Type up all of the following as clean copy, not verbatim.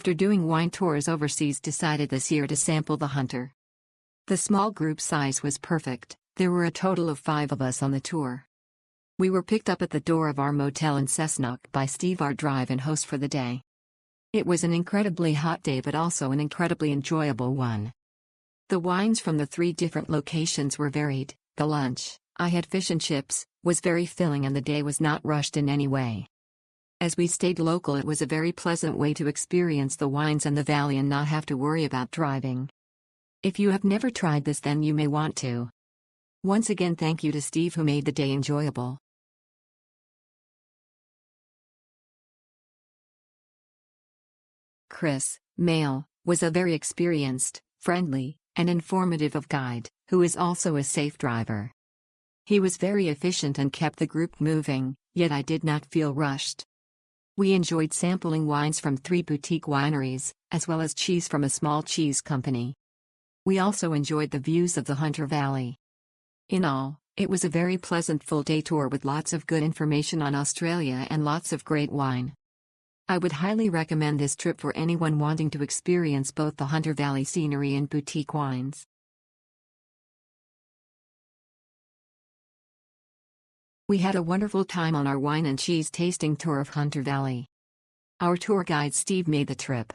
after doing wine tours overseas, decided this year to sample the Hunter. The small group size was perfect. There were a total of 5 of us on the tour. We were picked up at the door of our motel in Cessnock by Steve, our drive-in host for the day. It was an incredibly hot day, but also an incredibly enjoyable one. The wines from the 3 different locations were varied. The lunch, I had fish and chips, was very filling, and the day was not rushed in any way. As we stayed local, it was a very pleasant way to experience the wines and the valley and not have to worry about driving. If you have never tried this, then you may want to. Once again, thank you to Steve, who made the day enjoyable. Chris, male, was a very experienced, friendly, and informative guide, who is also a safe driver. He was very efficient and kept the group moving, yet I did not feel rushed. We enjoyed sampling wines from 3 boutique wineries, as well as cheese from a small cheese company. We also enjoyed the views of the Hunter Valley. In all, it was a very pleasant full-day tour with lots of good information on Australia and lots of great wine. I would highly recommend this trip for anyone wanting to experience both the Hunter Valley scenery and boutique wines. We had a wonderful time on our wine and cheese tasting tour of Hunter Valley. Our tour guide Steve made the trip.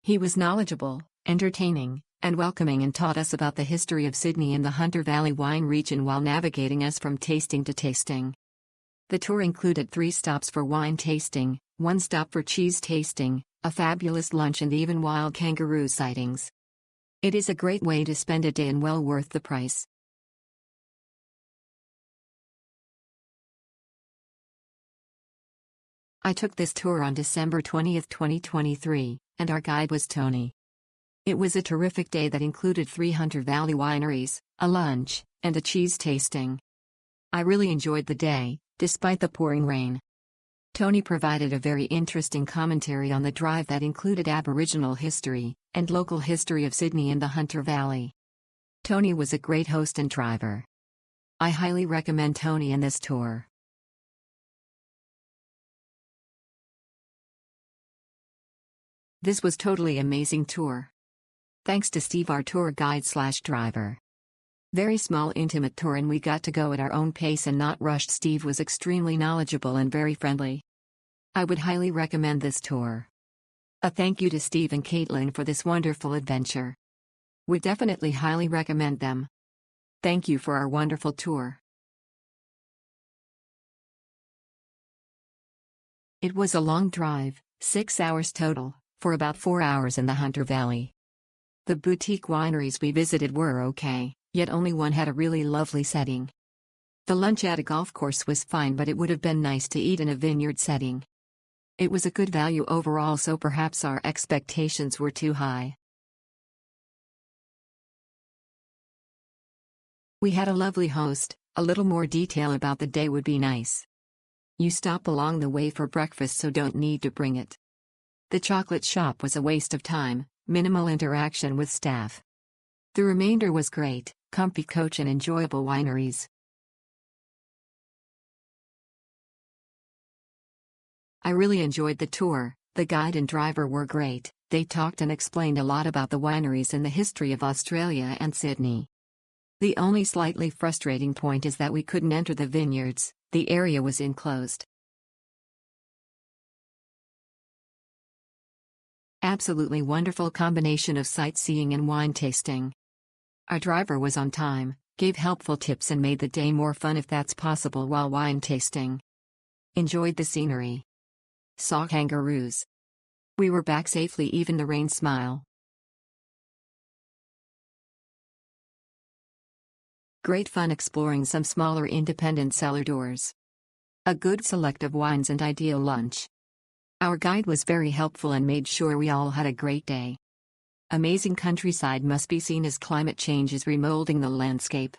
He was knowledgeable, entertaining, and welcoming, and taught us about the history of Sydney and the Hunter Valley wine region while navigating us from tasting to tasting. The tour included 3 stops for wine tasting, 1 stop for cheese tasting, a fabulous lunch, and even wild kangaroo sightings. It is a great way to spend a day and well worth the price. I took this tour on December 20, 2023, and our guide was Tony. It was a terrific day that included 3 Hunter Valley wineries, a lunch, and a cheese tasting. I really enjoyed the day, despite the pouring rain. Tony provided a very interesting commentary on the drive that included Aboriginal history and local history of Sydney and the Hunter Valley. Tony was a great host and driver. I highly recommend Tony in this tour. This was totally amazing tour. Thanks to Steve, our tour guide/driver. Very small intimate tour, and we got to go at our own pace and not rushed. Steve was extremely knowledgeable and very friendly. I would highly recommend this tour. A thank you to Steve and Caitlin for this wonderful adventure. We definitely highly recommend them. Thank you for our wonderful tour. It was a long drive, 6 hours total, for about 4 hours in the Hunter Valley. The boutique wineries we visited were okay, yet only one had a really lovely setting. The lunch at a golf course was fine, but it would have been nice to eat in a vineyard setting. It was a good value overall, so perhaps our expectations were too high. We had a lovely host. A little more detail about the day would be nice. You stop along the way for breakfast, so don't need to bring it. The chocolate shop was a waste of time, minimal interaction with staff. The remainder was great, comfy coach and enjoyable wineries. I really enjoyed the tour. The guide and driver were great. They talked and explained a lot about the wineries and the history of Australia and Sydney. The only slightly frustrating point is that we couldn't enter the vineyards. The area was enclosed. Absolutely wonderful combination of sightseeing and wine tasting. Our driver was on time, gave helpful tips, and made the day more fun if that's possible while wine tasting. Enjoyed the scenery. Saw kangaroos. We were back safely, even the rain smile. Great fun exploring some smaller independent cellar doors. A good select of wines and ideal lunch. Our guide was very helpful and made sure we all had a great day. Amazing countryside must be seen as climate change is remolding the landscape.